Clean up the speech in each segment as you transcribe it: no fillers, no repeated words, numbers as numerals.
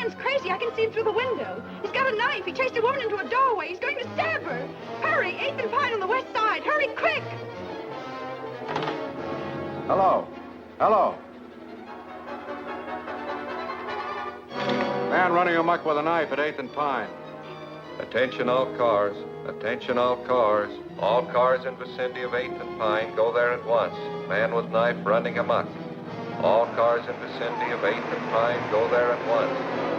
man's crazy. I can see him through the window. He's got a knife. He chased a woman into a doorway. He's going to stab her. Hurry, 8th and Pine on the west side. Hurry, quick! Hello. Hello. Man running amok with a knife at 8th and Pine. Attention all cars. Attention all cars. All cars in vicinity of 8th and Pine, go there at once. Man with knife running amok. All cars in vicinity of 8th and Pine, go there at once.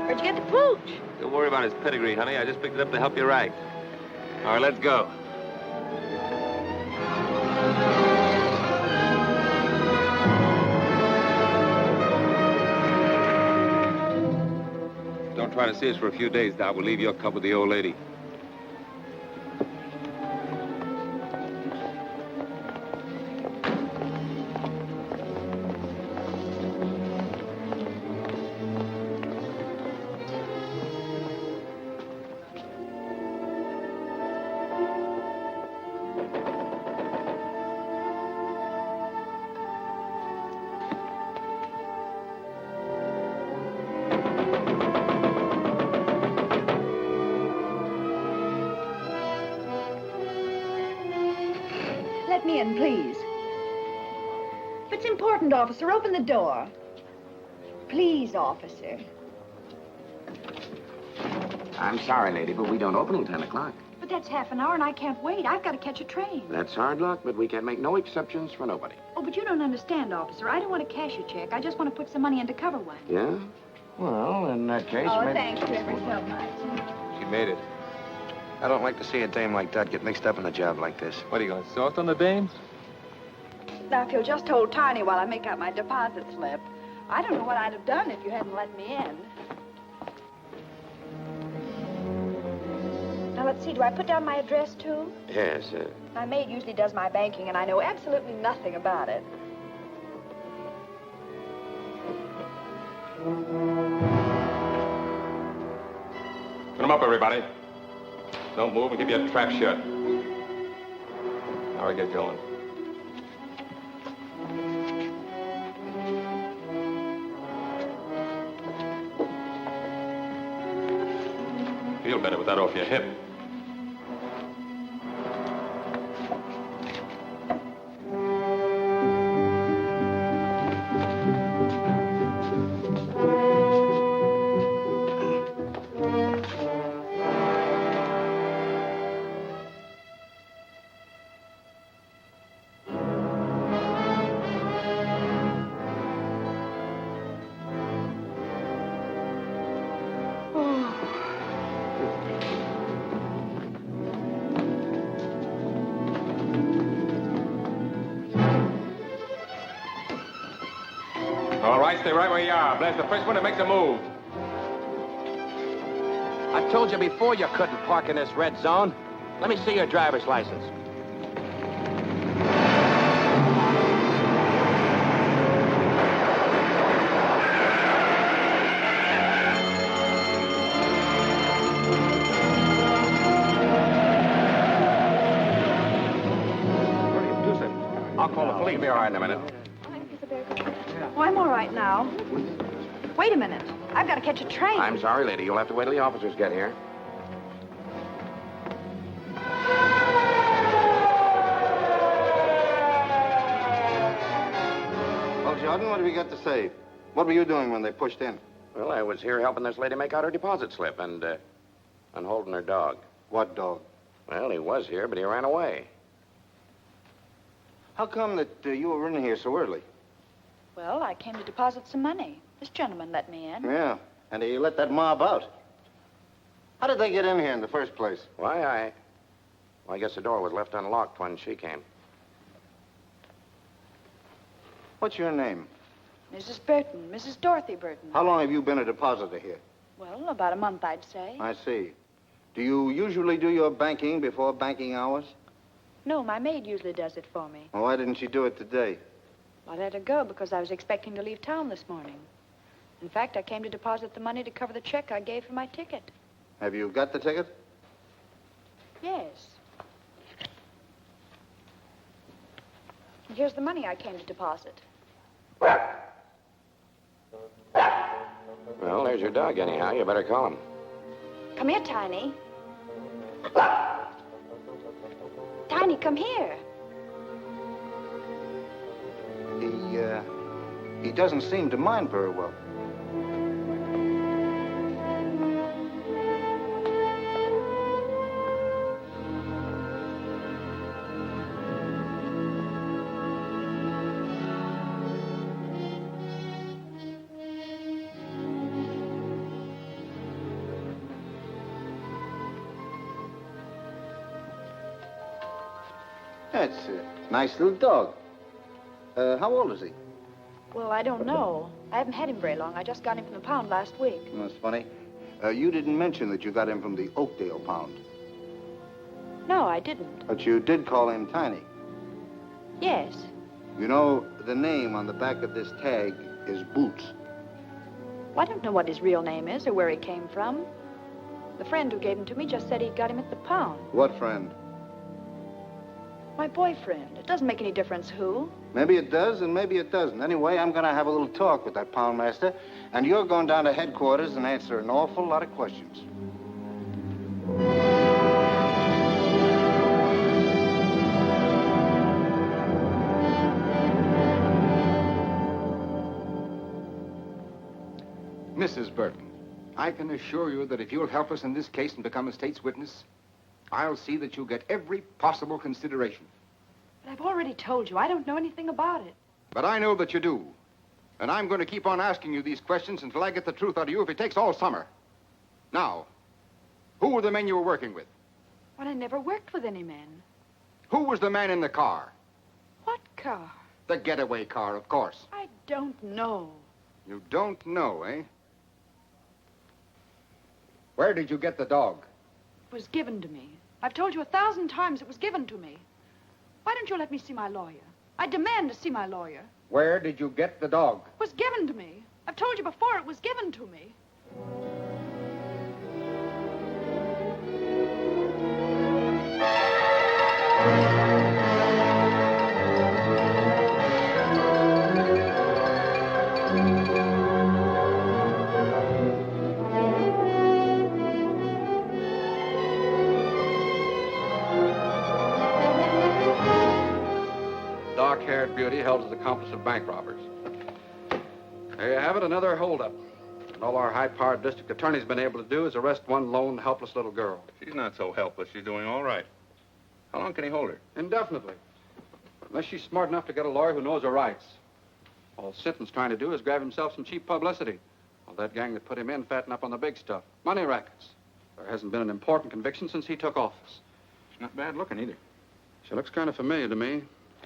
Where'd you get the pooch? Don't worry about his pedigree, honey. I just picked it up to help you right. All right, let's go. Don't try to see us for a few days, Doc. We'll leave your cub with the old lady. Let me in, please. If it's important, officer, open the door. Please, officer. I'm sorry, lady, but we don't open till 10 o'clock. But that's half an hour, and I can't wait. I've got to catch a train. That's hard luck, but we can make no exceptions for nobody. Oh, but you don't understand, officer. I don't want to cash a check. I just want to put some money in to cover one. Yeah? Well, in that case, Oh, maybe... thank you ever so much. She made it. I don't like to see a dame like that get mixed up in a job like this. What, are you going soft on the dame? Now, if you'll just hold Tiny while I make out my deposit slip. I don't know what I'd have done if you hadn't let me in. Now, let's see. Do I put down my address, too? Yes, My maid usually does my banking, and I know absolutely nothing about it. Put them up, everybody. Don't move and keep your trap shut. Now we get going. Feel better with that off your hip. All right, stay right where you are. Blast the first one that makes a move. I told you before you couldn't park in this red zone. Let me see your driver's license. I'll call the police. Be all right in a minute. Oh, I'm all right now. Wait a minute. I've got to catch a train. I'm sorry, lady. You'll have to wait till the officers get here. Well, Jordan, what have you got to say? What were you doing when they pushed in? Well, I was here helping this lady make out her deposit slip and holding her dog. What dog? Well, he was here, but he ran away. How come that you were in here so early? Well, I came to deposit some money. This gentleman let me in. Yeah, and you let that mob out. How did they get in here in the first place? Why, I guess the door was left unlocked when she came. What's your name? Mrs. Burton, Mrs. Dorothy Burton. How long have you been a depositor here? Well, about a month, I'd say. I see. Do you usually do your banking before banking hours? No, my maid usually does it for me. Well, why didn't she do it today? I let her go because I was expecting to leave town this morning. In fact, I came to deposit the money to cover the check I gave for my ticket. Have you got the ticket? Yes. Here's the money I came to deposit. Well, there's your dog anyhow. You better call him. Come here, Tiny. Tiny, come here. He doesn't seem to mind very well. That's a nice little dog. How old is he? Well, I don't know. I haven't had him very long. I just got him from the pound last week. That's funny. You didn't mention that you got him from the Oakdale pound. No, I didn't. But you did call him Tiny. Yes. You know, the name on the back of this tag is Boots. Well, I don't know what his real name is or where he came from. The friend who gave him to me just said he'd got him at the pound. What friend? My boyfriend. It doesn't make any difference who. Maybe it does and maybe it doesn't. Anyway, I'm going to have a little talk with that poundmaster, and you're going down to headquarters and answer an awful lot of questions. Mrs. Burton, I can assure you that if you'll help us in this case and become a state's witness, I'll see that you get every possible consideration. But I've already told you, I don't know anything about it. But I know that you do. And I'm going to keep on asking you these questions until I get the truth out of you if it takes all summer. Now, who were the men you were working with? Well, I never worked with any men. Who was the man in the car? What car? The getaway car, of course. I don't know. You don't know, eh? Where did you get the dog? It was given to me. I've told you 1,000 times it was given to me. Why don't you let me see my lawyer? I demand to see my lawyer. Where did you get the dog? It was given to me. I've told you before it was given to me. Dark-haired beauty held as accomplice of bank robbers. There you have it, another holdup. And all our high-powered district attorney's been able to do is arrest one lone, helpless little girl. She's not so helpless. She's doing all right. How long can he hold her? Indefinitely. Unless she's smart enough to get a lawyer who knows her rights. All Sinton's trying to do is grab himself some cheap publicity. Well, that gang that put him in fatten up on the big stuff. Money rackets. There hasn't been an important conviction since he took office. She's not bad looking either. She looks kind of familiar to me.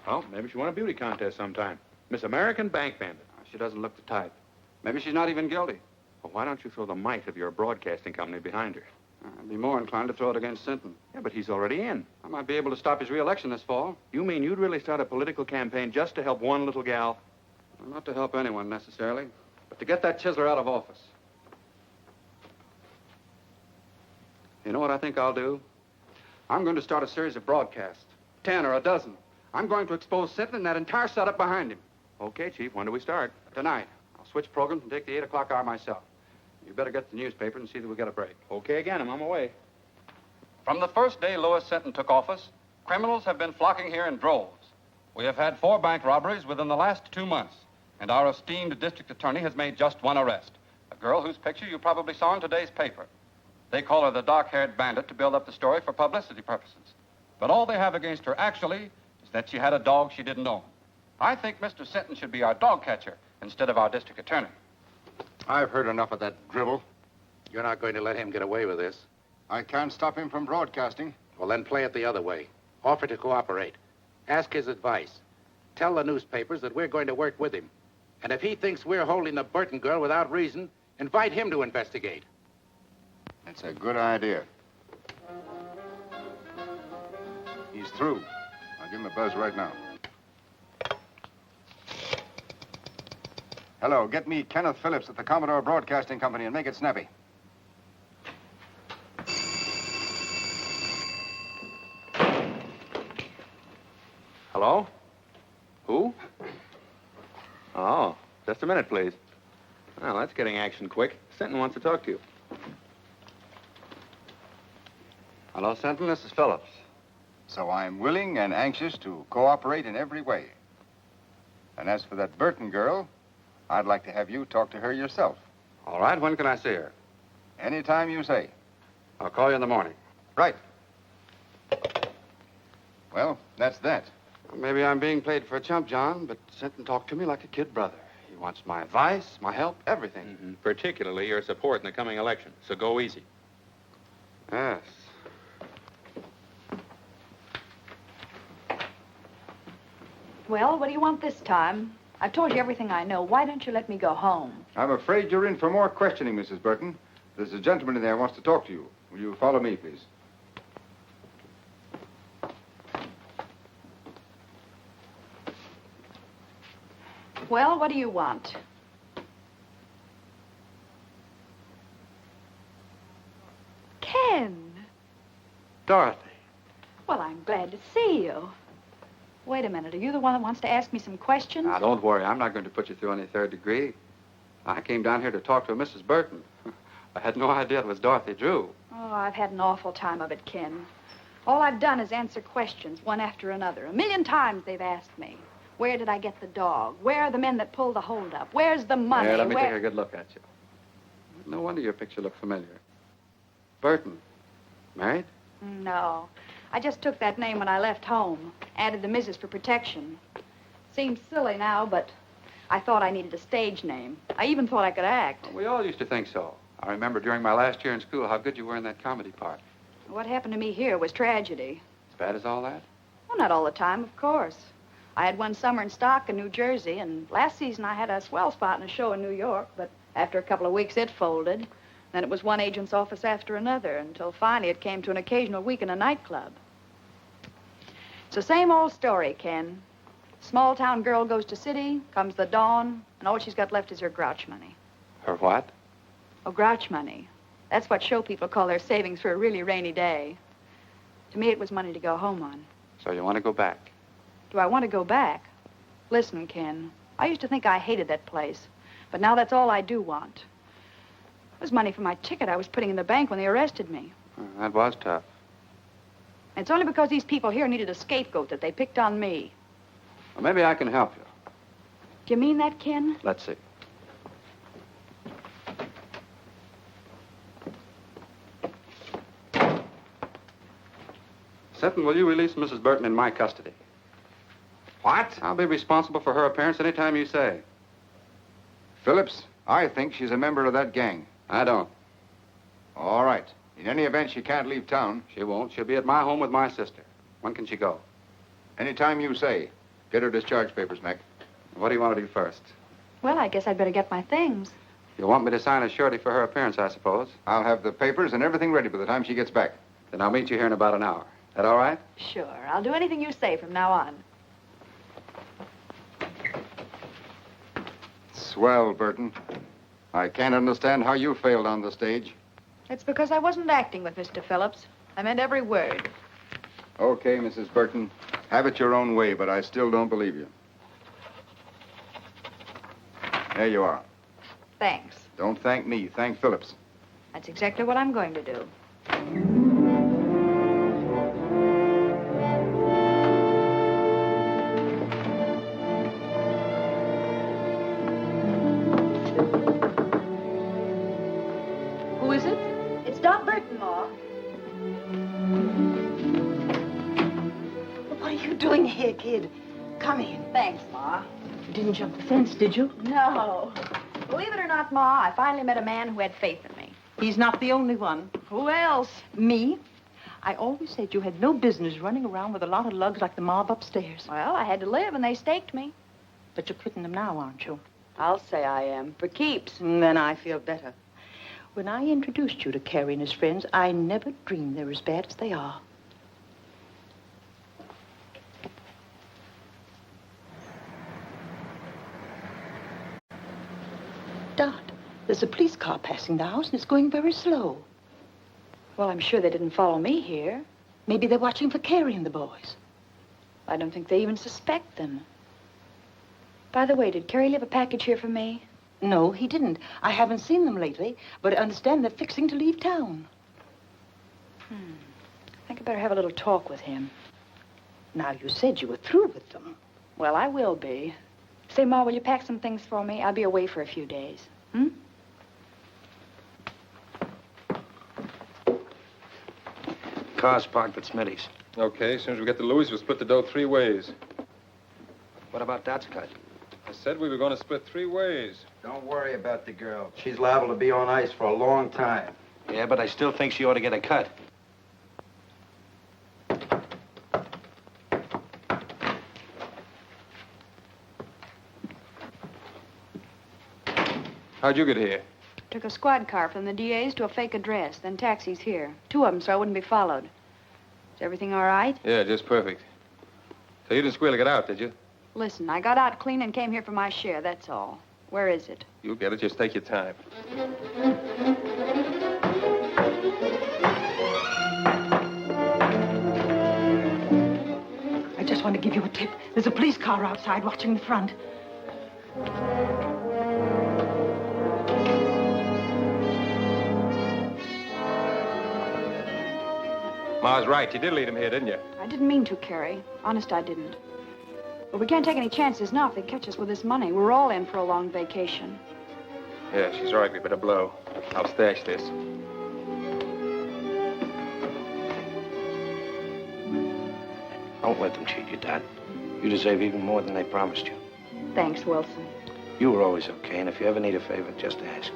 Well, maybe she won a beauty contest sometime. Miss American Bank Bandit. She doesn't look the type. Maybe she's not even guilty. Well, why don't you throw the might of your broadcasting company behind her? I'd be more inclined to throw it against Sinton. Yeah, but he's already in. I might be able to stop his re-election this fall. You mean you'd really start a political campaign just to help one little gal? Well, not to help anyone, necessarily, but to get that chiseler out of office. You know what I think I'll do? I'm going to start a series of broadcasts. 10 or a dozen. I'm going to expose Sinton and that entire setup behind him. Okay, Chief. When do we start? Tonight. I'll switch programs and take the 8 o'clock hour myself. You better get the newspaper and see that we get a break. Okay again. I'm on my way. From the first day Lewis Sinton took office, criminals have been flocking here in droves. We have had 4 bank robberies within the last 2 months, and our esteemed district attorney has made just one arrest, a girl whose picture you probably saw in today's paper. They call her the dark-haired bandit to build up the story for publicity purposes. But all they have against her actually is that she had a dog she didn't own. I think Mr. Sinton should be our dog catcher instead of our district attorney. I've heard enough of that drivel. You're not going to let him get away with this. I can't stop him from broadcasting. Well, then play it the other way. Offer to cooperate. Ask his advice. Tell the newspapers that we're going to work with him. And if he thinks we're holding the Burton girl without reason, invite him to investigate. That's a good idea. He's through. I'll give him a buzz right now. Hello, get me Kenneth Phillips at the Commodore Broadcasting Company and make it snappy. Hello? Who? Oh, just a minute, please. Well, that's getting action quick. Sinton wants to talk to you. Hello, Sinton. This is Phillips. So I'm willing and anxious to cooperate in every way. And as for that Burton girl, I'd like to have you talk to her yourself. All right. When can I see her? Anytime you say. I'll call you in the morning. Right. Well, that's that. Well, maybe I'm being played for a chump, John, but Sinton talked to me like a kid brother. He wants my advice, my help, everything. Mm-hmm. Particularly your support in the coming election. So go easy. Yes. Well, what do you want this time? I've told you everything I know. Why don't you let me go home? I'm afraid you're in for more questioning, Mrs. Burton. There's a gentleman in there who wants to talk to you. Will you follow me, please? Well, what do you want? Ken. Dorothy. Well, I'm glad to see you. Wait a minute. Are you the one that wants to ask me some questions? Now, don't worry. I'm not going to put you through any third degree. I came down here to talk to a Mrs. Burton. I had no idea it was Dorothy Drew. Oh, I've had an awful time of it, Ken. All I've done is answer questions, one after another. 1,000,000 times they've asked me. Where did I get the dog? Where are the men that pulled the holdup? Where's the money? Here, let me take a good look at you. No wonder your picture looked familiar. Burton. Married? No. I just took that name when I left home. Added the Mrs. for protection. Seems silly now, but I thought I needed a stage name. I even thought I could act. Well, we all used to think so. I remember during my last year in school how good you were in that comedy part. What happened to me here was tragedy. As bad as all that? Well, not all the time, of course. I had one summer in stock in New Jersey, and last season I had a swell spot in a show in New York, but after a couple of weeks it folded. Then it was one agent's office after another, until finally it came to an occasional week in a nightclub. It's the same old story, Ken. Small town girl goes to city, comes the dawn, and all she's got left is her grouch money. Her what? Oh, grouch money. That's what show people call their savings for a really rainy day. To me, it was money to go home on. So you want to go back? Do I want to go back? Listen, Ken, I used to think I hated that place, but now that's all I do want. It was money for my ticket I was putting in the bank when they arrested me. That was tough. And it's only because these people here needed a scapegoat that they picked on me. Well, maybe I can help you. Do you mean that, Ken? Let's see. Sinton, will you release Mrs. Burton in my custody? What? I'll be responsible for her appearance any time you say. Phillips, I think she's a member of that gang. I don't. All right. In any event, she can't leave town. She won't. She'll be at my home with my sister. When can she go? Anytime you say. Get her discharge papers, Mac. What do you want to do first? Well, I guess I'd better get my things. You want me to sign a surety for her appearance, I suppose? I'll have the papers and everything ready by the time she gets back. Then I'll meet you here in about an hour. That all right? Sure. I'll do anything you say from now on. Swell, Burton. I can't understand how you failed on the stage. It's because I wasn't acting with Mr. Phillips. I meant every word. Okay, Mrs. Burton. Have it your own way, but I still don't believe you. There you are. Thanks. Don't thank me. Thank Phillips. That's exactly what I'm going to do. Who is it? It's Doc Burton, Ma. What are you doing here, kid? Come in. Thanks, Ma. You didn't jump the fence, did you? No. Believe it or not, Ma, I finally met a man who had faith in me. He's not the only one. Who else? Me? I always said you had no business running around with a lot of lugs like the mob upstairs. Well, I had to live, and they staked me. But you're quitting them now, aren't you? I'll say I am. For keeps. Then I feel better. When I introduced you to Carrie and his friends, I never dreamed they're as bad as they are. Dot, there's a police car passing the house, and it's going very slow. Well, I'm sure they didn't follow me here. Maybe they're watching for Carrie and the boys. I don't think they even suspect them. By the way, did Carrie leave a package here for me? No, he didn't. I haven't seen them lately, but I understand they're fixing to leave town. I think I better have a little talk with him. Now, you said you were through with them. Well, I will be. Say, Ma, will you pack some things for me? I'll be away for a few days. Hmm? Car's parked at Smitty's. Okay, as soon as we get to Louis, we'll split the dough 3 ways. What about Dot's cut? I said we were going to split 3 ways. Don't worry about the girl. She's liable to be on ice for a long time. Yeah, but I still think she ought to get a cut. How'd you get here? Took a squad car from the DA's to a fake address, then taxis here. 2 of them, so I wouldn't be followed. Is everything all right? Yeah, just perfect. So you didn't squeal to get out, did you? Listen, I got out clean and came here for my share, that's all. Where is it? You'll get it. Just take your time. I just want to give you a tip. There's a police car outside watching the front. Ma's right. You did lead him here, didn't you? I didn't mean to, Carrie. Honest, I didn't. But we can't take any chances now if they catch us with this money. We're all in for a long vacation. Yeah, she's right. We better blow. I'll stash this. Don't let them cheat you, Dot. You deserve even more than they promised you. Thanks, Wilson. You were always okay, and if you ever need a favor, just ask.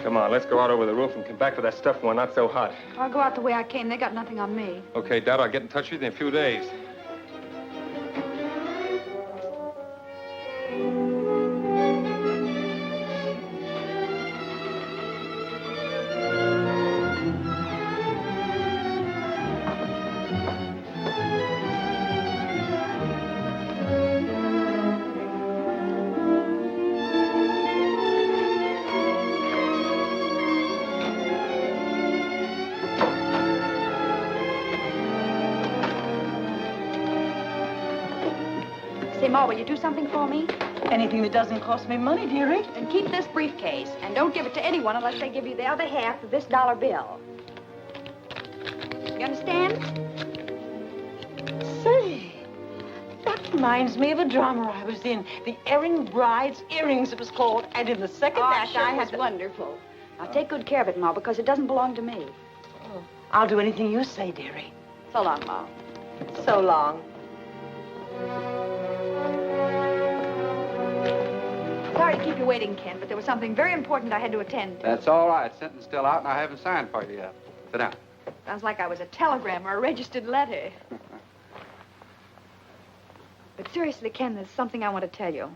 Come on, let's go out over the roof and come back with that stuff when we're not so hot. I'll go out the way I came. They got nothing on me. Okay, Dad, I'll get in touch with you in a few days. Say, Ma, will you do something for me? Anything that doesn't cost me money, dearie. Then keep this briefcase, and don't give it to anyone unless they give you the other half of this dollar bill. You understand? Say, that reminds me of a drama I was in. The Erring Bride's Earrings, it was called. And in the second act, sure, I it had was wonderful. Now, take good care of it, Ma, because it doesn't belong to me. Oh, I'll do anything you say, dearie. So long, Ma. So long. Sorry to keep you waiting, Ken, but there was something very important I had to attend to. That's all right. Sentence still out, and I haven't signed for you yet. Sit down. Sounds like I was a telegram or a registered letter. But seriously, Ken, there's something I want to tell you.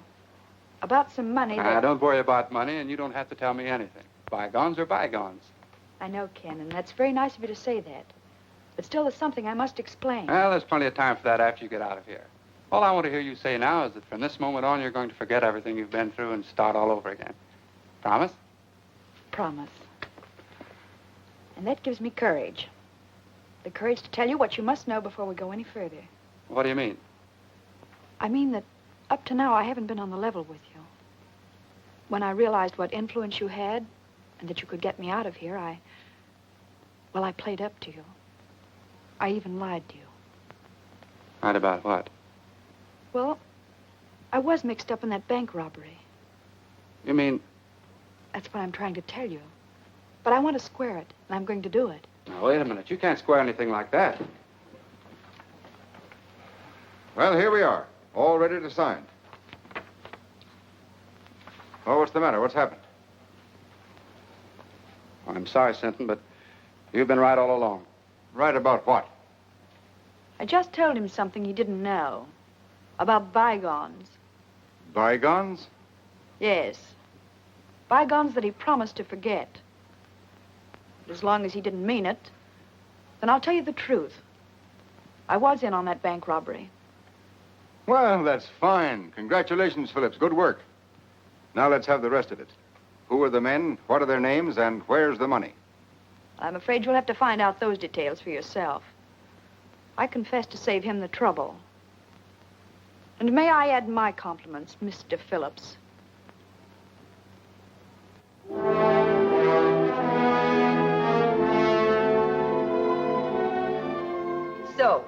About some money that... Don't worry about money, and you don't have to tell me anything. Bygones are bygones. I know, Ken, and that's very nice of you to say that. But still, there's something I must explain. Well, there's plenty of time for that after you get out of here. All I want to hear you say now is that from this moment on, you're going to forget everything you've been through and start all over again. Promise? Promise. And that gives me courage. The courage to tell you what you must know before we go any further. What do you mean? I mean that up to now, I haven't been on the level with you. When I realized what influence you had and that you could get me out of here, I played up to you. I even lied to you. Lied about what? Well, I was mixed up in that bank robbery. You mean... That's what I'm trying to tell you. But I want to square it, and I'm going to do it. Now, wait a minute. You can't square anything like that. Well, here we are, all ready to sign. Oh, what's the matter? What's happened? I'm sorry, Sinton, but you've been right all along. Right about what? I just told him something he didn't know. About bygones. Bygones? Yes. Bygones that he promised to forget. But as long as he didn't mean it, then I'll tell you the truth. I was in on that bank robbery. Well, that's fine. Congratulations, Phillips. Good work. Now let's have the rest of it. Who are the men? What are their names? And where's the money? I'm afraid you'll have to find out those details for yourself. I confess to save him the trouble. And may I add my compliments, Mr. Phillips. So,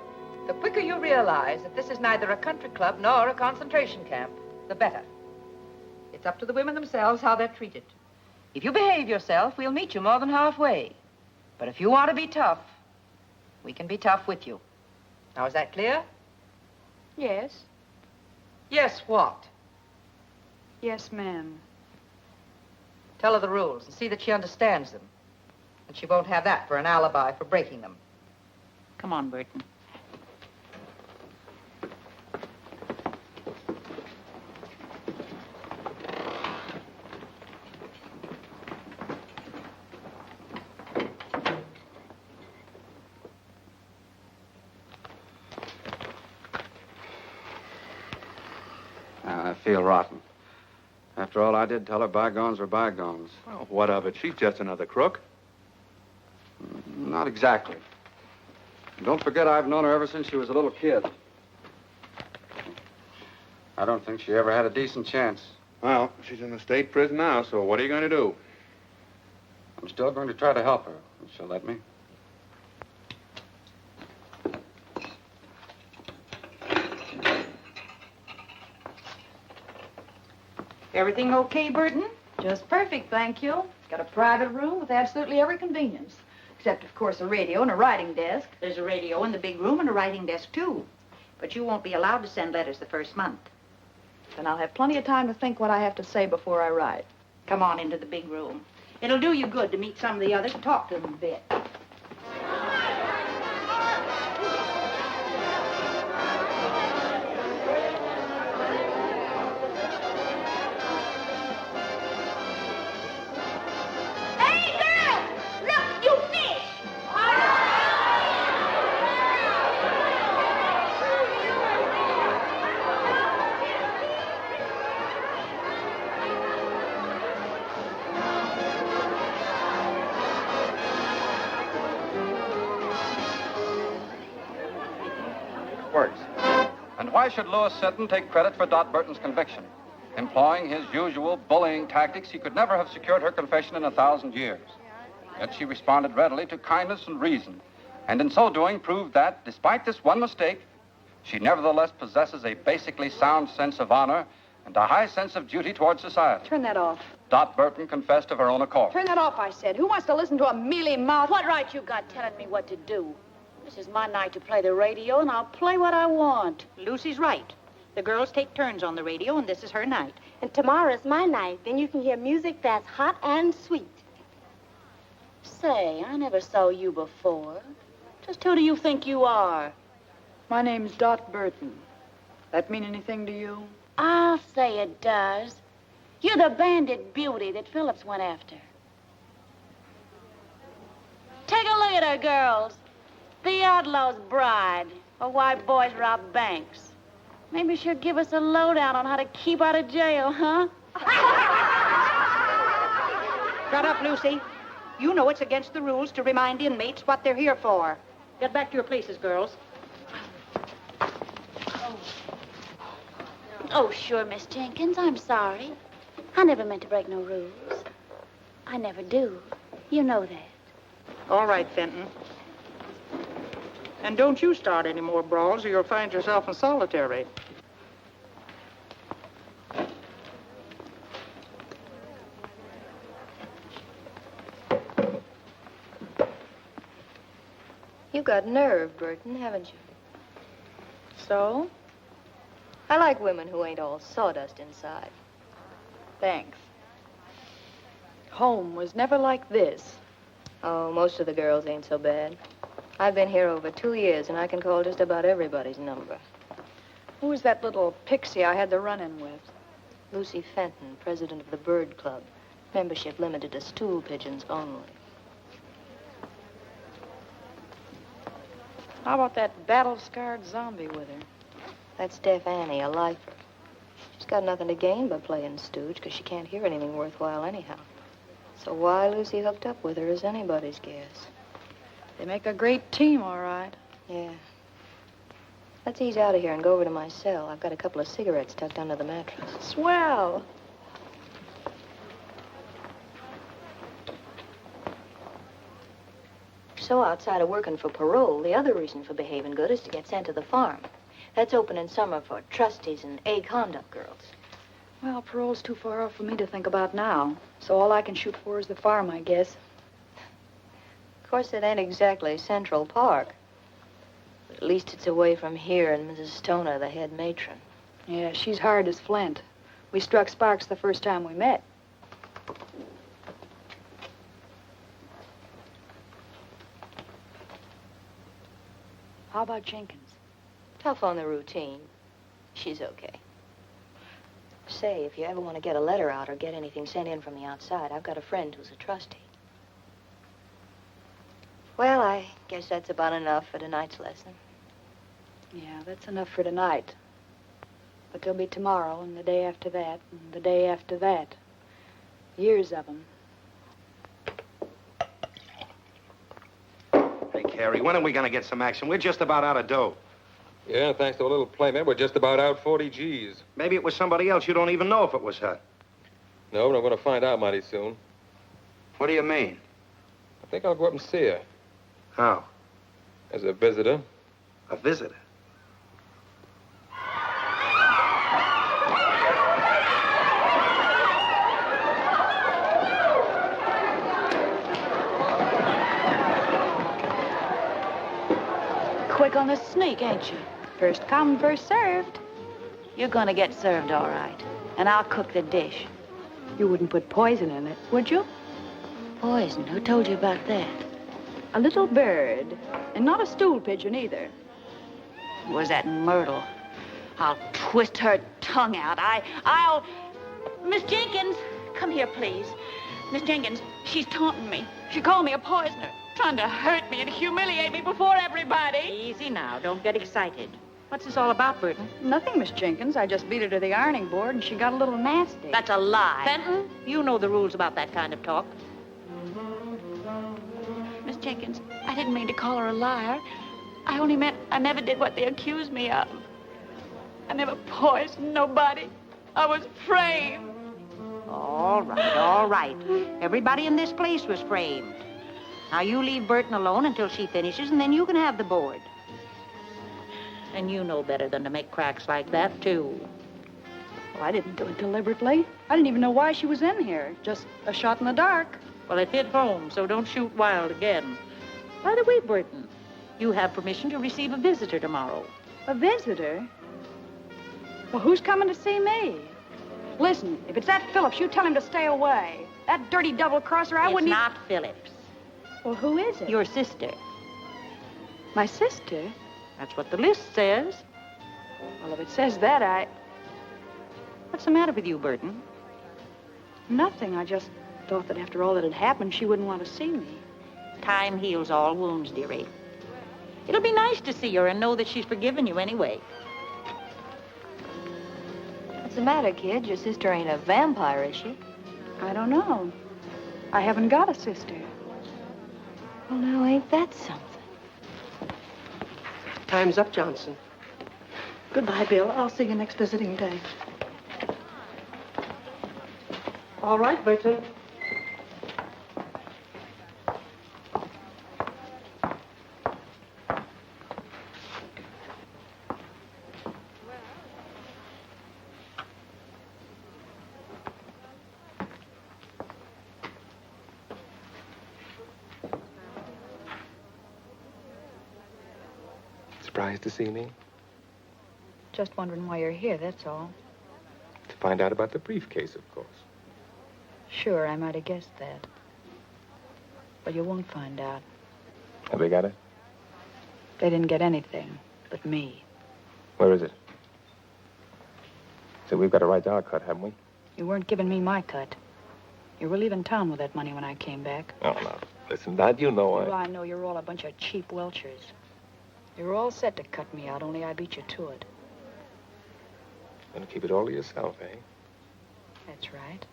the quicker you realize that this is neither a country club nor a concentration camp, the better. It's up to the women themselves how they're treated. If you behave yourself, we'll meet you more than halfway. But if you want to be tough, we can be tough with you. Now, is that clear? Yes. Yes, what? Yes, ma'am. Tell her the rules and see that she understands them. And she won't have that for an alibi for breaking them. Come on, Burton. I feel rotten. After all I did tell her, bygones were bygones. Well, what of it? She's just another crook. Not exactly. And don't forget I've known her ever since she was a little kid. I don't think she ever had a decent chance. Well, she's in the state prison now, so what are you going to do? I'm still going to try to help her, if she'll let me. Everything okay, Burton? Just perfect, thank you. Got a private room with absolutely every convenience. Except, of course, a radio and a writing desk. There's a radio in the big room and a writing desk, too. But you won't be allowed to send letters the first month. Then I'll have plenty of time to think what I have to say before I write. Come on into the big room. It'll do you good to meet some of the others and talk to them a bit. And why should Louis Seton take credit for Dot Burton's conviction? Employing his usual bullying tactics, he could never have secured her confession in 1,000 years. Yet she responded readily to kindness and reason, and in so doing proved that, despite this one mistake, she nevertheless possesses a basically sound sense of honor and a high sense of duty toward society. Turn that off. Dot Burton confessed of her own accord. Turn that off, I said. Who wants to listen to a mealy-mouthed... What right you got telling me what to do? This is my night to play the radio, and I'll play what I want. Lucy's right. The girls take turns on the radio, and this is her night. And tomorrow's my night. Then you can hear music that's hot and sweet. Say, I never saw you before. Just who do you think you are? My name's Dot Burton. That mean anything to you? I'll say it does. You're the bandit beauty that Phillips went after. Take a look at her, girls. The outlaw's bride, or why boys rob banks. Maybe she'll give us a lowdown on how to keep out of jail, huh? Shut up, Lucy. You know it's against the rules to remind inmates what they're here for. Get back to your places, girls. Oh, sure, Miss Jenkins. I'm sorry. I never meant to break no rules. I never do. You know that. All right, Fenton. And don't you start any more brawls or you'll find yourself in solitary. You've got nerve, Burton, haven't you? So? I like women who ain't all sawdust inside. Thanks. Home was never like this. Oh, most of the girls ain't so bad. I've been here over 2 years, and I can call just about everybody's number. Who was that little pixie I had the run-in with? Lucy Fenton, president of the Bird Club. Membership limited to stool pigeons only. How about that battle-scarred zombie with her? That's Deaf Annie, a lifer. She's got nothing to gain by playing stooge, because she can't hear anything worthwhile anyhow. So why Lucy hooked up with her is anybody's guess. They make a great team, all right. Yeah. Let's ease out of here and go over to my cell. I've got a couple of cigarettes tucked under the mattress. Swell. So outside of working for parole, the other reason for behaving good is to get sent to the farm. That's open in summer for trustees and A-conduct girls. Well, parole's too far off for me to think about now. So all I can shoot for is the farm, I guess. Of course, it ain't exactly Central Park. But at least it's away from here and Mrs. Stoner, the head matron. Yeah, she's hard as flint. We struck sparks the first time we met. How about Jenkins? Tough on the routine. She's okay. Say, if you ever want to get a letter out or get anything sent in from the outside, I've got a friend who's a trustee. Well, I guess that's about enough for tonight's lesson. Yeah, that's enough for tonight. But there'll be tomorrow, and the day after that, and the day after that. Years of them. Hey, Carrie, when are we going to get some action? We're just about out of dough. Yeah, thanks to a little play, man, we're just about out 40 G's. Maybe it was somebody else. You don't even know if it was her. No, but I'm going to find out mighty soon. What do you mean? I think I'll go up and see her. How? As a visitor. A visitor? Quick on the sneak, ain't you? First come, first served. You're gonna get served all right. And I'll cook the dish. You wouldn't put poison in it, would you? Poison? Who told you about that? A little bird. And not a stool pigeon, either. Was that Myrtle? I'll twist her tongue out. I'll... Miss Jenkins, come here, please. Miss Jenkins, she's taunting me. She called me a poisoner, trying to hurt me and humiliate me before everybody. Easy now. Don't get excited. What's this all about, Burton? Nothing, Miss Jenkins. I just beat her to the ironing board, and she got a little nasty. That's a lie. Fenton, you know the rules about that kind of talk. Miss Jenkins, I didn't mean to call her a liar. I only meant I never did what they accused me of. I never poisoned nobody. I was framed. All right, all right. Everybody in this place was framed. Now, you leave Burton alone until she finishes, and then you can have the board. And you know better than to make cracks like that, too. Well, I didn't do it deliberately. I didn't even know why she was in here. Just a shot in the dark. Well, it hit home, so don't shoot wild again. By the way, Burton, you have permission to receive a visitor tomorrow. A visitor? Well, who's coming to see me? Listen, if it's that Phillips, you tell him to stay away. That dirty double-crosser, I wouldn't... It's not Phillips. Well, who is it? Your sister. My sister? That's what the list says. Well, if it says that, What's the matter with you, Burton? Nothing. I just thought that after all that had happened, she wouldn't want to see me. Time heals all wounds, dearie. It'll be nice to see her and know that she's forgiven you anyway. What's the matter, kid? Your sister ain't a vampire, is she? I don't know. I haven't got a sister. Well, now, ain't that something? Time's up, Johnson. Goodbye, Bill. I'll see you next visiting day. All right, Burton. Surprised to see me? Just wondering why you're here, that's all. To find out about the briefcase, of course. Sure, I might have guessed that. But you won't find out. Have they got it? They didn't get anything but me. Where is it? So we've got a right to our cut, haven't we? You weren't giving me my cut. You were leaving town with that money when I came back. Oh, no. Listen, Dad, you know Well, I know you're all a bunch of cheap welchers. You were all set to cut me out, only I beat you to it. Gonna keep it all to yourself, eh? That's right.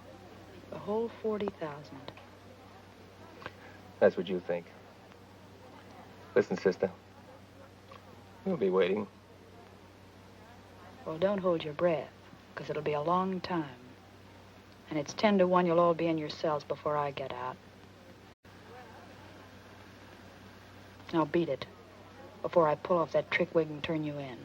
The whole 40,000. That's what you think. Listen, sister. We'll be waiting. Well, don't hold your breath, because it'll be a long time. And it's 10 to 1 you'll all be in your cells before I get out. Now beat it, before I pull off that trick wig and turn you in.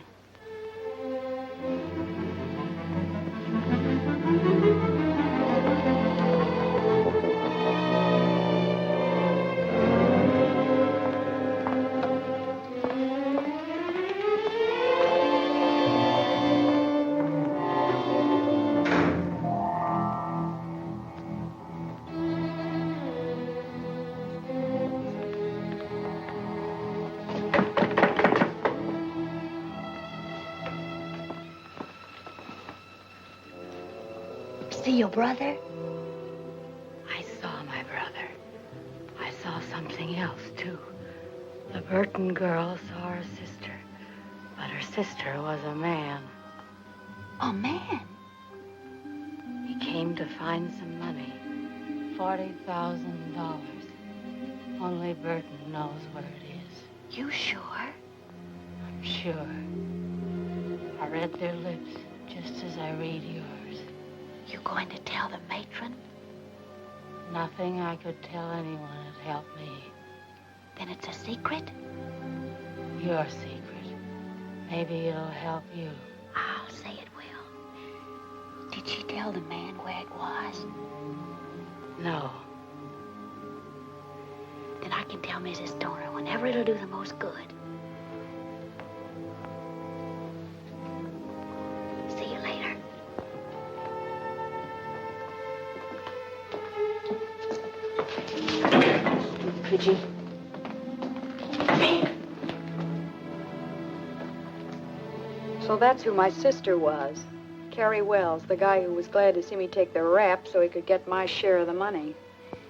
See your brother? I saw my brother. I saw something else, too. The Burton girl saw her sister, but her sister was a man. A man? He came to find some money. $40,000. Only Burton knows where it is. You sure? I'm sure. I read their lips just as I read yours. You going to tell the matron? Nothing I could tell anyone would help me. Then it's a secret? Your secret. Maybe it'll help you. I'll say it will. Did she tell the man where it was? No. Then I can tell Mrs. Stoner whenever it'll do the most good. See you later. Pidgey. So that's who my sister was. Carrie Wells, the guy who was glad to see me take the rap so he could get my share of the money.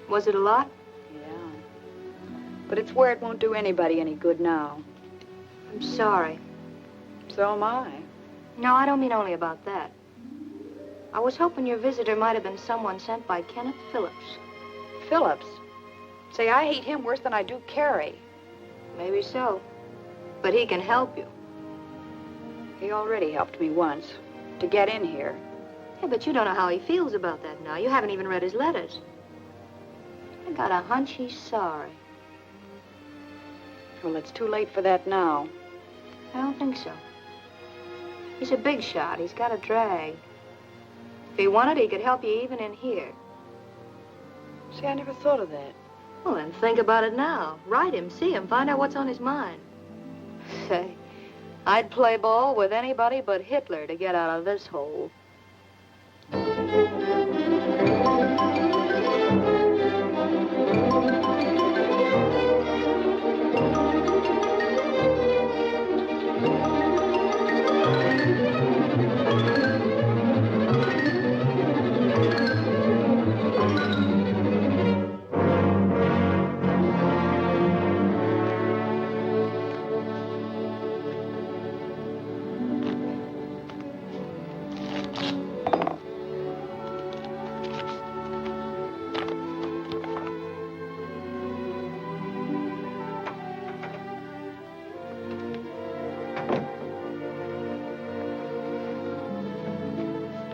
Was it a lot? Yeah. But it's where it won't do anybody any good now. I'm sorry. So am I. No, I don't mean only about that. I was hoping your visitor might have been someone sent by Kenneth Phillips. Phillips? Say, I hate him worse than I do Carrie. Maybe so. But he can help you. He already helped me once. To get in here. Yeah, but you don't know how he feels about that now. You haven't even read his letters. I got a hunch he's sorry. Well, it's too late for that now. I don't think so. He's a big shot. He's got a drag. If he wanted, he could help you even in here. See, I never thought of that. Well, then think about it now. Write him, see him, find out what's on his mind. Say, I'd play ball with anybody but Hitler to get out of this hole.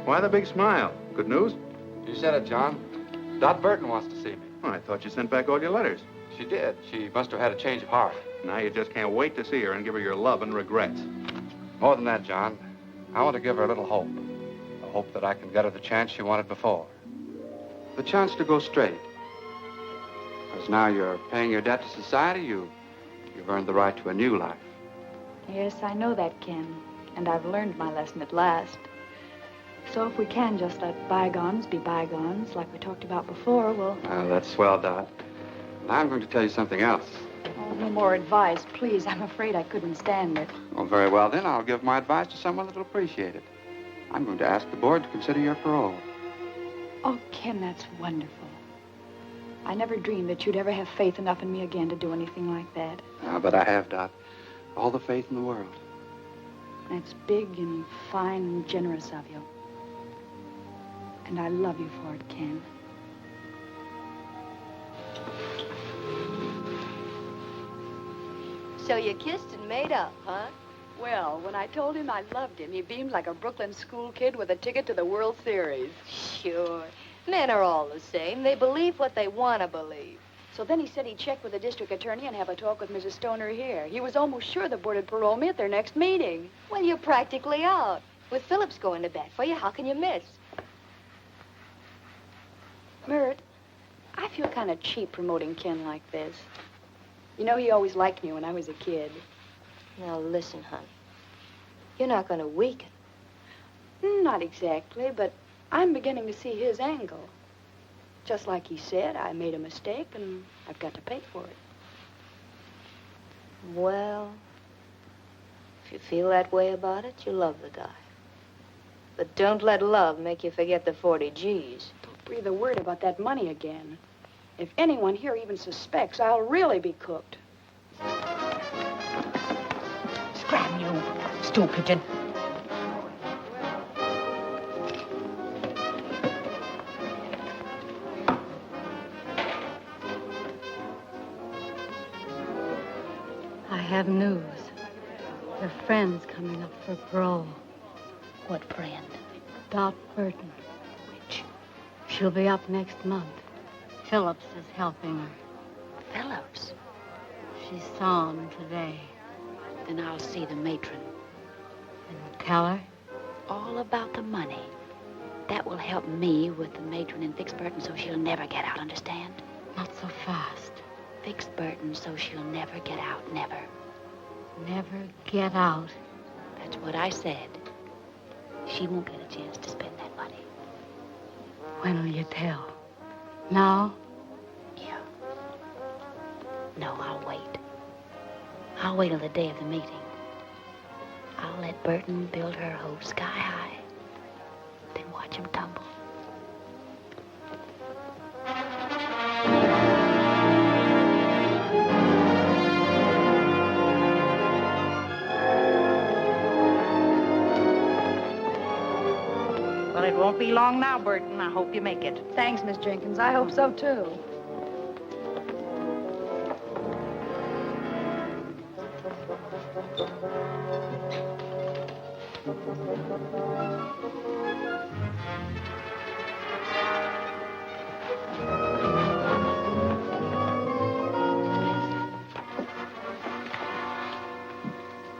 Why the big smile? Good news? You said it, John. Dot Burton wants to see me. Oh, I thought you sent back all your letters. She did. She must have had a change of heart. Now you just can't wait to see her and give her your love and regrets. More than that, John. I want to give her a little hope. A hope that I can get her the chance she wanted before. The chance to go straight. Because now you're paying your debt to society, you've earned the right to a new life. Yes, I know that, Ken. And I've learned my lesson at last. So if we can just let bygones be bygones, like we talked about before, we'll... That's swell, Dot. I'm going to tell you something else. Oh, no more advice, please. I'm afraid I couldn't stand it. Oh, very well, then. I'll give my advice to someone that'll appreciate it. I'm going to ask the board to consider your parole. Oh, Ken, that's wonderful. I never dreamed that you'd ever have faith enough in me again to do anything like that. But I have, Dot. All the faith in the world. That's big and fine and generous of you. And I love you for it, Ken. So you kissed and made up, huh? Well, when I told him I loved him, he beamed like a Brooklyn school kid with a ticket to the World Series. Sure. Men are all the same. They believe what they want to believe. So then he said he'd check with the district attorney and have a talk with Mrs. Stoner here. He was almost sure the board would parole me at their next meeting. Well, you're practically out. With Phillips going to bat for you, how can you miss? Mert, I feel kind of cheap promoting Ken like this. You know, he always liked me when I was a kid. Now, listen, hon. You're not going to weaken. Not exactly, but I'm beginning to see his angle. Just like he said, I made a mistake, and I've got to pay for it. Well, if you feel that way about it, you love the guy. But don't let love make you forget the 40 G's. Don't breathe a word about that money again. If anyone here even suspects, I'll really be cooked. Scram, you stool pigeon. I have news. Your friend's coming up for parole. What friend? Dot Burton. Which? She'll be up next month. Phillips is helping her. Phillips? She saw him today. Then I'll see the matron. And tell her? All about the money. That will help me with the matron and fix Burton so she'll never get out, understand? Not so fast. Fix Burton so she'll never get out, never. Never get out. That's what I said. She won't get a chance to spend that money. When will you tell? Now? Yeah. No, I'll wait. I'll wait till the day of the meeting. I'll let Burton build her hope sky high. Then watch him tumble. Well, it won't be long now, Burton. I hope you make it. Thanks, Miss Jenkins. I hope so, too.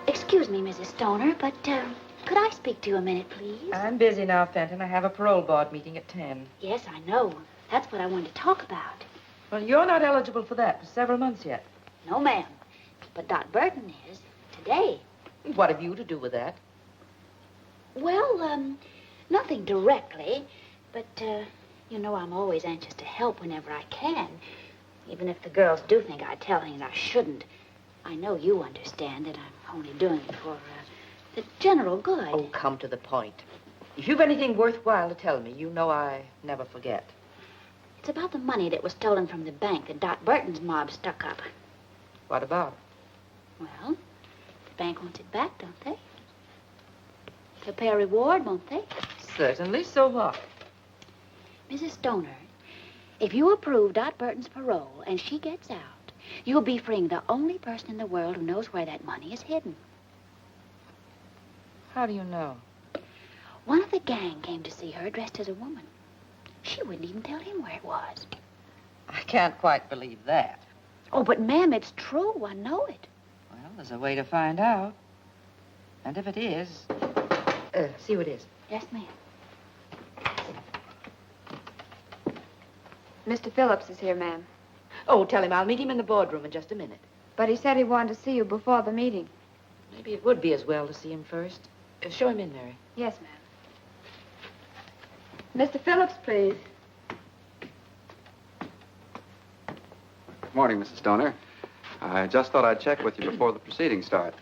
Excuse me, Mrs. Stoner, but, could I speak to you a minute, please? I'm busy now, Fenton. I have a parole board meeting at 10. Yes, I know. That's what I wanted to talk about. Well, you're not eligible for that for several months yet. No, ma'am. But Dot Burton is. Today. What have you to do with that? Well, nothing directly. But, you know, I'm always anxious to help whenever I can. Even if the girls do think I tell things I shouldn't. I know you understand that I'm only doing it for, the general good. Oh, come to the point. If you've anything worthwhile to tell me, you know I never forget. It's about the money that was stolen from the bank that Dot Burton's mob stuck up. What about it? Well, the bank wants it back, don't they? They'll pay a reward, won't they? Certainly. So what? Mrs. Stoner, if you approve Dot Burton's parole and she gets out, you'll be freeing the only person in the world who knows where that money is hidden. How do you know? One of the gang came to see her dressed as a woman. She wouldn't even tell him where it was. I can't quite believe that. Oh, but, ma'am, it's true. I know it. Well, there's a way to find out. And if it is... see who it is. Yes, ma'am. Mr. Phillips is here, ma'am. Oh, tell him I'll meet him in the boardroom in just a minute. But he said he wanted to see you before the meeting. Maybe it would be as well to see him first. Show him in, Mary. Yes, ma'am. Mr. Phillips, please. Good morning, Mrs. Stoner. I just thought I'd check with you before the proceedings start.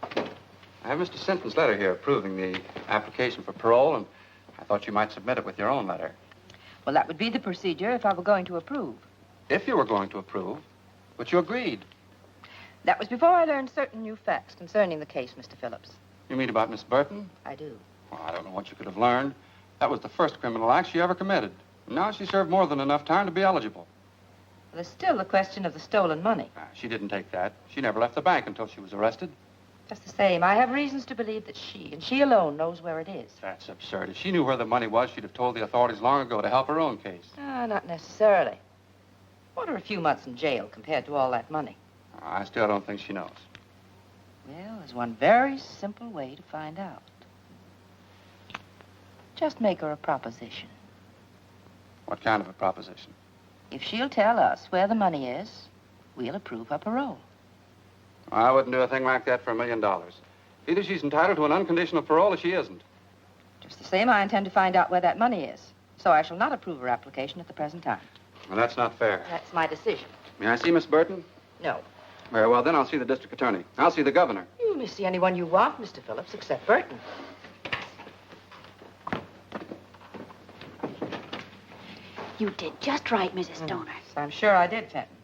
I have Mr. Sinton's letter here approving the application for parole, and I thought you might submit it with your own letter. Well, that would be the procedure if I were going to approve. If you were going to approve, but you agreed. That was before I learned certain new facts concerning the case, Mr. Phillips. You mean about Miss Burton? I do. Well, I don't know what you could have learned. That was the first criminal act she ever committed. Now she served more than enough time to be eligible. There's still the question of the stolen money. She didn't take that. She never left the bank until she was arrested. Just the same, I have reasons to believe that she, and she alone, knows where it is. That's absurd. If she knew where the money was, she'd have told the authorities long ago to help her own case. Not necessarily. What are a few months in jail compared to all that money? I still don't think she knows. Well, there's one very simple way to find out. Just make her a proposition. What kind of a proposition? If she'll tell us where the money is, we'll approve her parole. I wouldn't do a thing like that for $1 million. Either she's entitled to an unconditional parole or she isn't. Just the same, I intend to find out where that money is. So I shall not approve her application at the present time. Well, that's not fair. That's my decision. May I see Miss Burton? No. Very well, then I'll see the district attorney. I'll see the governor. You may see anyone you want, Mr. Phillips, except Burton. You did just right, Mrs. Stoner. I'm sure I did, Fenton.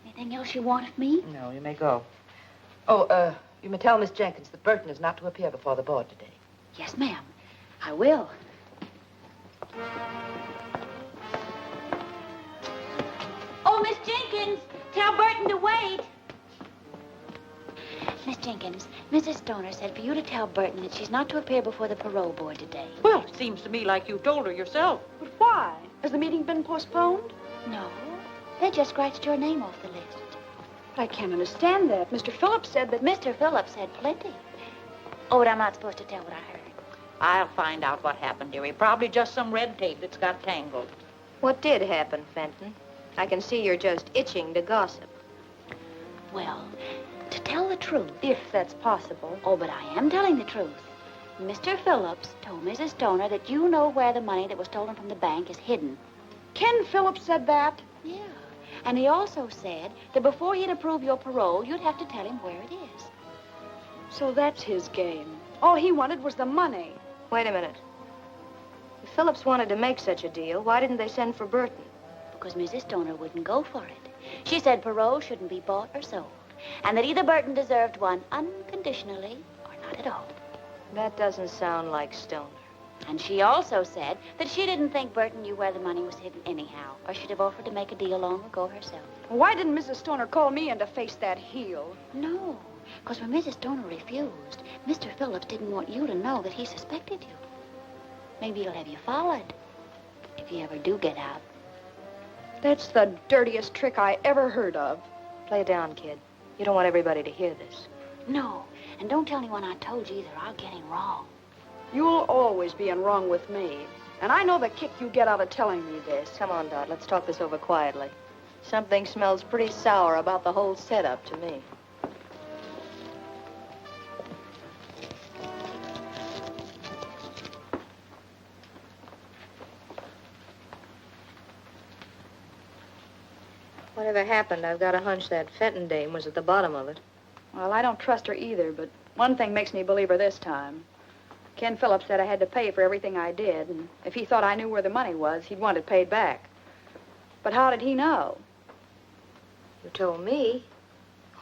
Anything else you want of me? No, you may go. Oh, you may tell Miss Jenkins that Burton is not to appear before the board today. Yes, ma'am. I will. Oh, Miss Jenkins, tell Burton to wait. Miss Jenkins, Mrs. Stoner said for you to tell Burton that she's not to appear before the parole board today. Well, it seems to me like you told her yourself. But why? Has the meeting been postponed? No. They just scratched your name off the list. But I can't understand that. Mr. Phillips said that... Mr. Phillips said plenty. Oh, but I'm not supposed to tell what I heard. I'll find out what happened, dearie. Probably just some red tape that's got tangled. What did happen, Fenton? I can see you're just itching to gossip. Well, to tell the truth... If that's possible. Oh, but I am telling the truth. Mr. Phillips told Mrs. Stoner that you know where the money that was stolen from the bank is hidden. Ken Phillips said that? Yeah. And he also said that before he'd approve your parole, you'd have to tell him where it is. So that's his game. All he wanted was the money. Wait a minute. If Phillips wanted to make such a deal, why didn't they send for Burton? Because Mrs. Stoner wouldn't go for it. She said parole shouldn't be bought or sold, and that either Burton deserved one unconditionally or not at all. That doesn't sound like Stoner. And she also said that she didn't think Burton knew where the money was hidden anyhow, or she'd have offered to make a deal long ago herself. Why didn't Mrs. Stoner call me in to face that heel? No, because when Mrs. Stoner refused, Mr. Phillips didn't want you to know that he suspected you. Maybe he'll have you followed, if you ever do get out. That's the dirtiest trick I ever heard of. Play it down, kid. You don't want everybody to hear this. No, and don't tell anyone I told you either. I'll get him wrong. You'll always be in wrong with me. And I know the kick you get out of telling me this. Come on, Dot. Let's talk this over quietly. Something smells pretty sour about the whole setup to me. Whatever happened, I've got a hunch that Fenton dame was at the bottom of it. Well, I don't trust her either, but one thing makes me believe her this time. Ken Phillips said I had to pay for everything I did, and if he thought I knew where the money was, he'd want it paid back. But how did he know? You told me.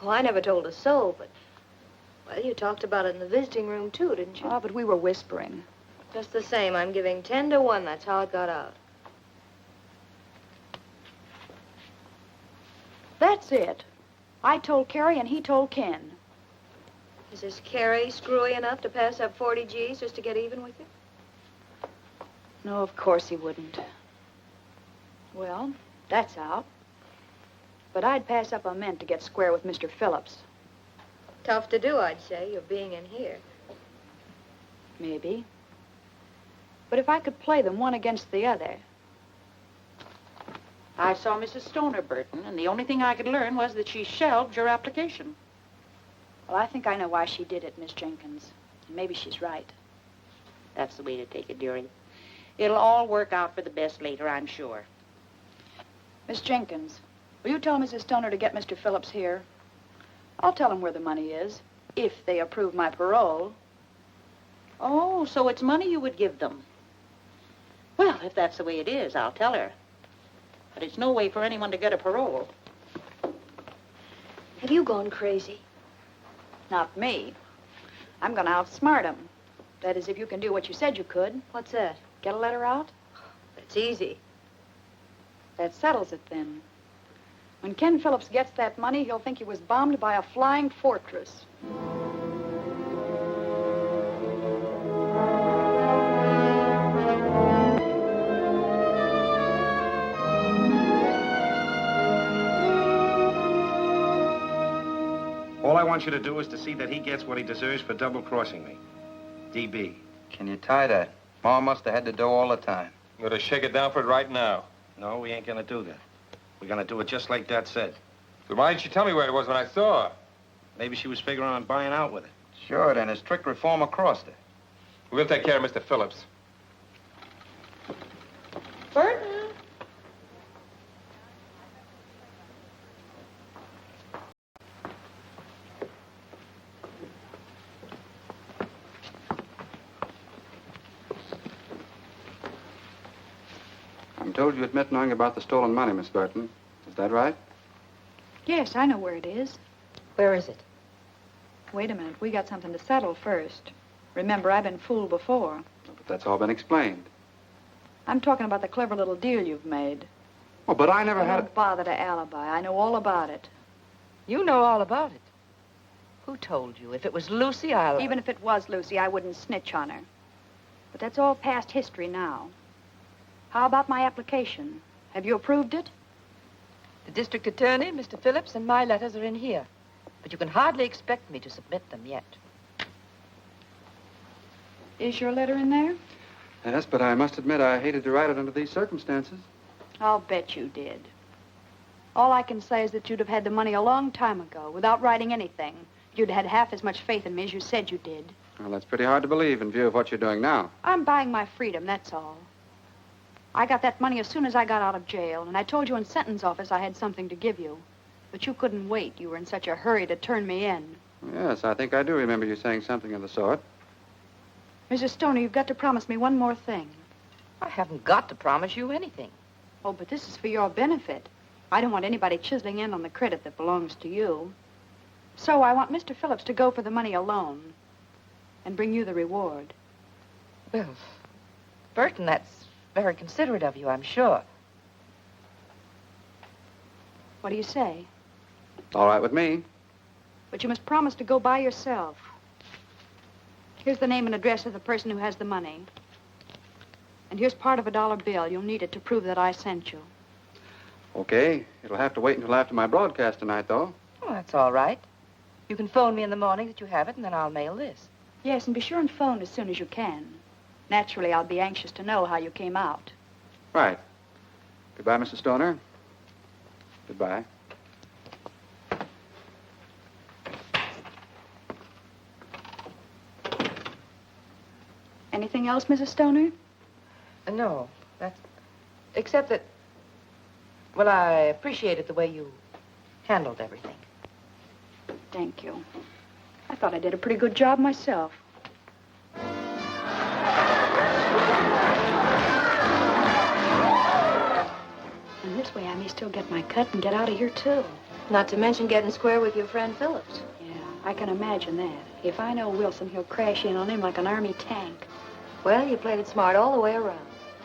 Oh, I never told a soul, but... Well, you talked about it in the visiting room, too, didn't you? Oh, but we were whispering. Just the same, I'm giving 10 to 1. That's how it got out. That's it. I told Carrie and he told Ken. Is this Carrie screwy enough to pass up 40 G's just to get even with you? No, of course he wouldn't. Well, that's out. But I'd pass up a mint to get square with Mr. Phillips. Tough to do, I'd say, you're being in here. Maybe. But if I could play them one against the other... I saw Mrs. Stoner, Burton, and the only thing I could learn was that she shelved your application. Well, I think I know why she did it, Miss Jenkins. Maybe she's right. That's the way to take it, dearie. It'll all work out for the best later, I'm sure. Miss Jenkins, will you tell Mrs. Stoner to get Mr. Phillips here? I'll tell him where the money is, if they approve my parole. Oh, so it's money you would give them. Well, if that's the way it is, I'll tell her. But it's no way for anyone to get a parole. Have you gone crazy? Not me. I'm going to outsmart him. That is, if you can do what you said you could. What's that? Get a letter out? It's easy. That settles it, then. When Ken Phillips gets that money, he'll think he was bombed by a flying fortress. All I want you to do is to see that he gets what he deserves for double-crossing me. DB. Can you tie that? Ma must have had the dough all the time. I'm going to shake it down for it right now. No, we ain't gonna do that. We're gonna do it just like Dad said. So why didn't she tell me where it was when I saw her? Maybe she was figuring on buying out with it. Sure, then a strict reformer crossed her. We'll take care of Mr. Phillips. Burton. I'm told you admit knowing about the stolen money, Miss Burton. Is that right? Yes, I know where it is. Where is it? Wait a minute. We got something to settle first. Remember, I've been fooled before. But that's all been explained. I'm talking about the clever little deal you've made. Oh, but I never had... Don't bother to alibi. I know all about it. You know all about it. Who told you? If it was Lucy, I'll... Even if it was Lucy, I wouldn't snitch on her. But that's all past history now. How about my application? Have you approved it? The district attorney, Mr. Phillips, and my letters are in here. But you can hardly expect me to submit them yet. Is your letter in there? Yes, but I must admit I hated to write it under these circumstances. I'll bet you did. All I can say is that you'd have had the money a long time ago, without writing anything. You'd had half as much faith in me as you said you did. Well, that's pretty hard to believe in view of what you're doing now. I'm buying my freedom, that's all. I got that money as soon as I got out of jail, and I told you in sentence office I had something to give you. But you couldn't wait. You were in such a hurry to turn me in. Yes, I think I do remember you saying something of the sort. Mrs. Stoner, you've got to promise me one more thing. I haven't got to promise you anything. Oh, but this is for your benefit. I don't want anybody chiseling in on the credit that belongs to you. So I want Mr. Phillips to go for the money alone and bring you the reward. Well, Burton, that's very considerate of you, I'm sure. What do you say? All right with me. But you must promise to go by yourself. Here's the name and address of the person who has the money. And here's part of a $1 bill. You'll need it to prove that I sent you. Okay. It'll have to wait until after my broadcast tonight, though. Oh, that's all right. You can phone me in the morning that you have it, and then I'll mail this. Yes, and be sure and phone as soon as you can. Naturally, I'll be anxious to know how you came out. Right. Goodbye, Mrs. Stoner. Goodbye. Anything else, Mrs. Stoner? No, that's... Except that... Well, I appreciated the way you handled everything. Thank you. I thought I did a pretty good job myself. And this way I may still get my cut and get out of here, too. Not to mention getting square with your friend Phillips. Yeah, I can imagine that. If I know Wilson, he'll crash in on him like an army tank. Well, you played it smart all the way around.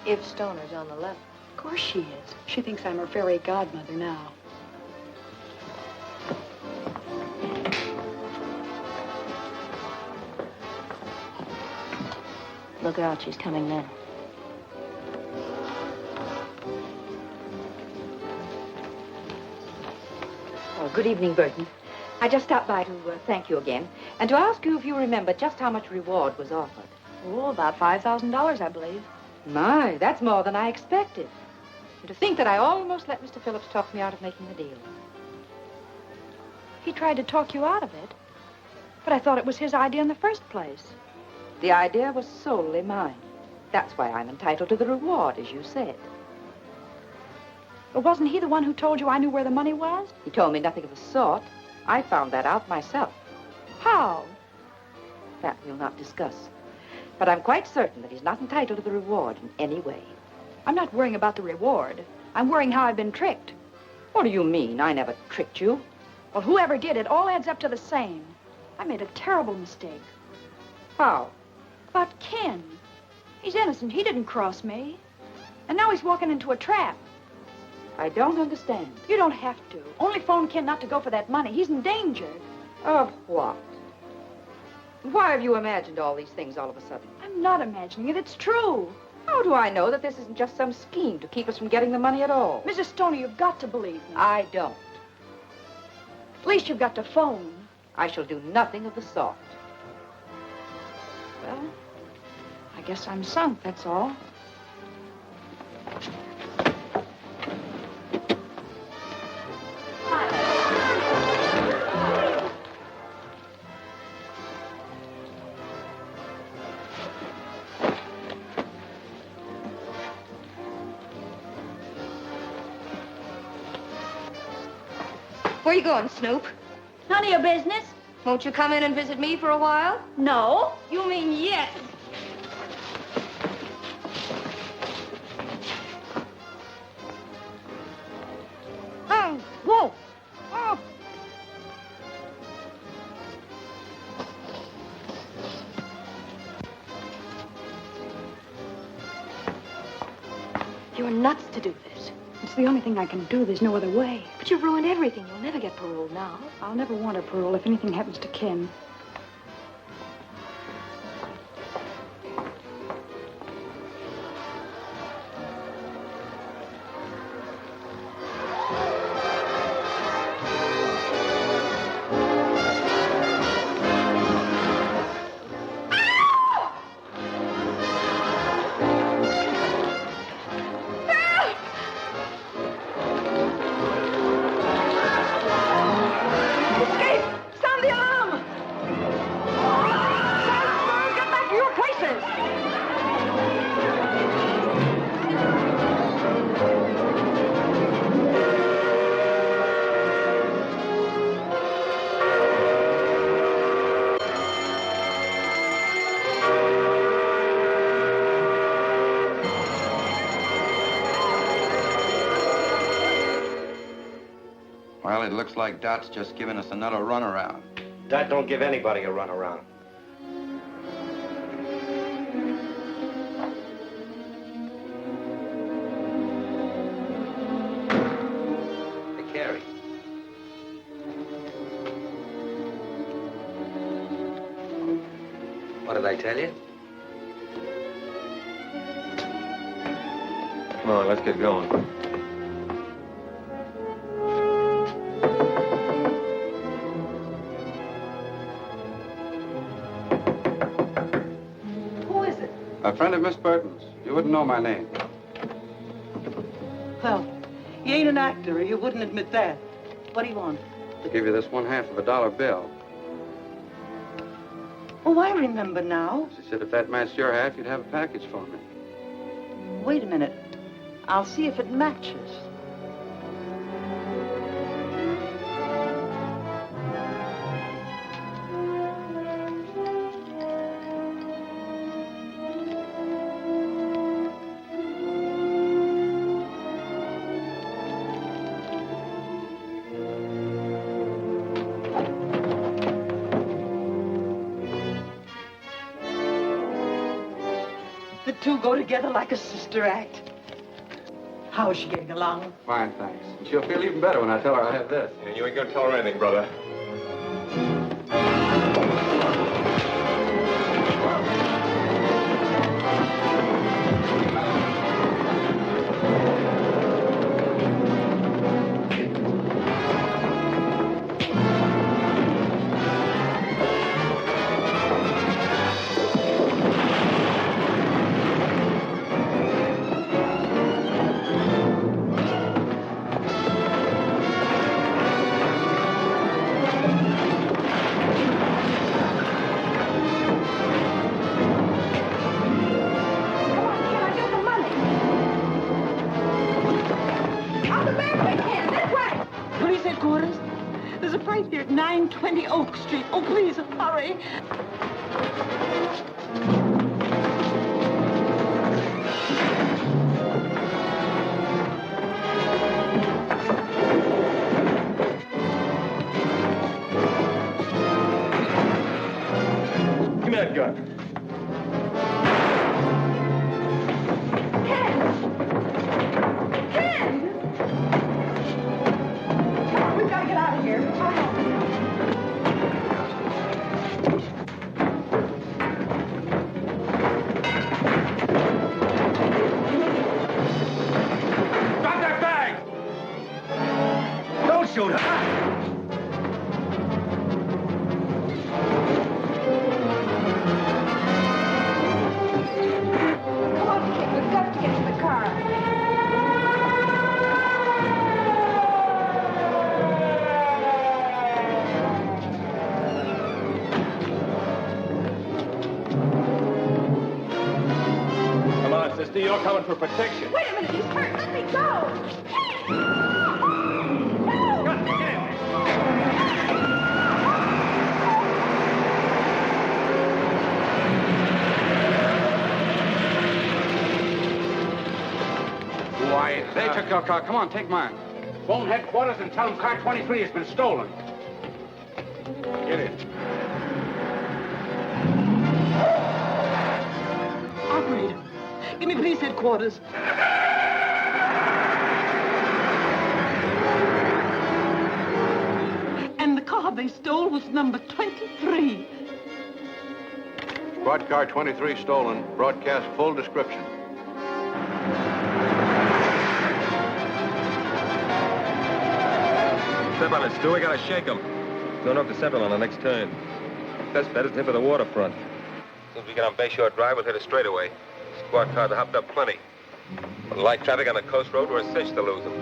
If Stoner's on the level. Of course she is. She thinks I'm her fairy godmother now. Look out, she's coming now. Oh, good evening, Burton. I just stopped by to thank you again, and to ask you if you remember just how much reward was offered. Oh, about $5,000, I believe. My, that's more than I expected. And to think that I almost let Mr. Phillips talk me out of making the deal. He tried to talk you out of it, but I thought it was his idea in the first place. The idea was solely mine. That's why I'm entitled to the reward, as you said. But wasn't he the one who told you I knew where the money was? He told me nothing of the sort. I found that out myself. How? That we'll not discuss. But I'm quite certain that he's not entitled to the reward in any way. I'm not worrying about the reward. I'm worrying how I've been tricked. What do you mean? I never tricked you. Well, whoever did it all adds up to the same. I made a terrible mistake. How? About Ken. He's innocent. He didn't cross me. And now he's walking into a trap. I don't understand. You don't have to. Only phone Ken not to go for that money. He's in danger. Of what? Why have you imagined all these things all of a sudden? I'm not imagining it. It's true. How do I know that this isn't just some scheme to keep us from getting the money at all? Mrs. Stoney, you've got to believe me. I don't. At least you've got to phone. I shall do nothing of the sort. Well, I guess I'm sunk, that's all. Where you going, Snoop? None of your business. Won't you come in and visit me for a while? No. You mean yes? Oh, whoa. Oh. You're nuts to do this. It's the only thing I can do. There's no other way. But you've ruined everything. You'll never get parole now. I'll never want a parole if anything happens to Ken. Well, it looks like Dot's just giving us another runaround. Dot don't give anybody a runaround. Hey, Carrie. What did I tell you? Come on, let's get going. A friend of Miss Burton's. You wouldn't know my name. Well, you ain't an actor, or you wouldn't admit that. What do you want? I'll give you this 1/2 of a dollar bill. Oh, I remember now. She said if that matched your half, you'd have a package for me. Wait a minute. I'll see if it matches. The two go together like a sister act. How is she getting along? Fine, thanks. And she'll feel even better when I tell her I have this. And you ain't gonna tell her anything, brother. Police headquarters? There's a fight here at 920 Oak Street. Oh, please, hurry. Give me that gun. shoot her. Come on, kid. We've got to get to the car. Come on, sister. You're coming for protection. Wait a minute. He's hurt. Let me go. Why, they took your car. Come on, take mine. Phone headquarters and tell them car 23 has been stolen. Get it. Operator, give me police headquarters. And the car they stole was number 23. Squad car 23 stolen. Broadcast full description. Step on it, Stu. We gotta shake him. Going up to Central on the next turn. Best bet is tip of the waterfront. As soon as we get on Bayshore Drive, we'll hit a straightaway. Squad cars are hopped up plenty. With light traffic on the coast road, we're a cinch to lose them.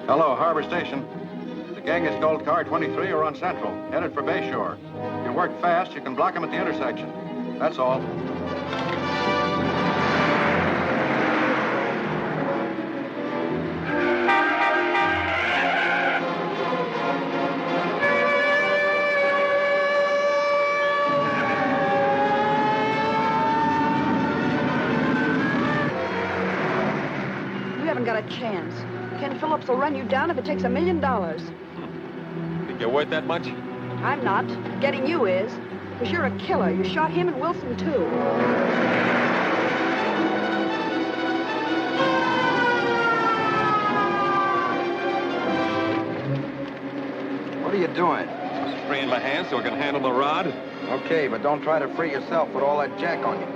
Hello, Harbor Station. The gang is stole car 23 are on Central, headed for Bayshore. If you work fast, you can block them at the intersection. That's all. You haven't got a chance. Ken Phillips will run you down if it takes $1 million. Think you're worth that much? I'm not. Getting you is. Because you're a killer. You shot him and Wilson, too. What are you doing? Just freeing my hands so I can handle the rod. Okay, but don't try to free yourself with all that jack on you.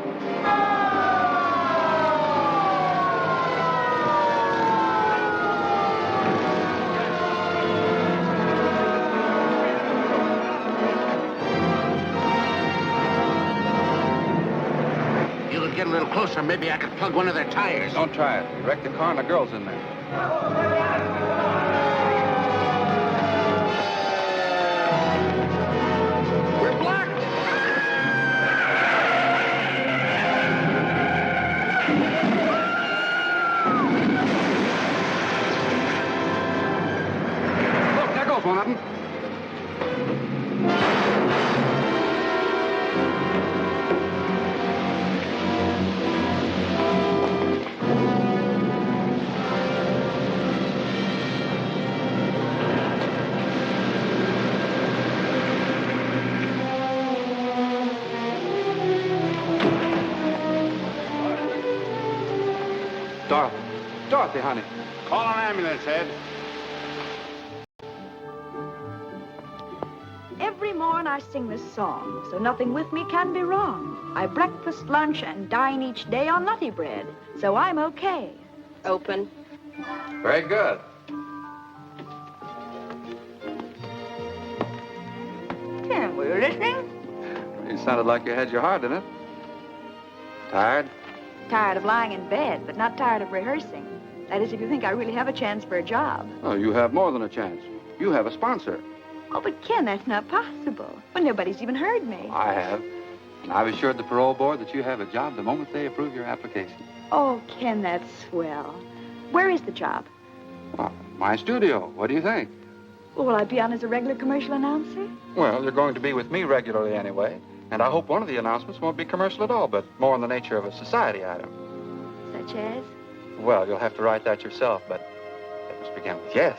You could get a little closer, maybe I could plug one of their tires. Don't try it. Wreck the car and the girl's in there. We're blocked! Look, there goes one of them. Dorothy, honey. Call an ambulance, Ed. Every morn I sing this song, so nothing with me can be wrong. I breakfast, lunch, and dine each day on nutty bread, so I'm okay. Open. Very good. Tim, were you listening? You sounded like you had your heart in it. Tired? Tired of lying in bed, but not tired of rehearsing. That is, if you think I really have a chance for a job. Oh, you have more than a chance. You have a sponsor. Oh, but Ken, that's not possible. Well, nobody's even heard me. I have. And I've assured the parole board that you have a job the moment they approve your application. Oh, Ken, that's swell. Where is the job? Well, my studio. What do you think? Well, will I be on as a regular commercial announcer? Well, you're going to be with me regularly anyway. And I hope one of the announcements won't be commercial at all, but more in the nature of a society item. Such as? Well, you'll have to write that yourself, but it must begin with yes.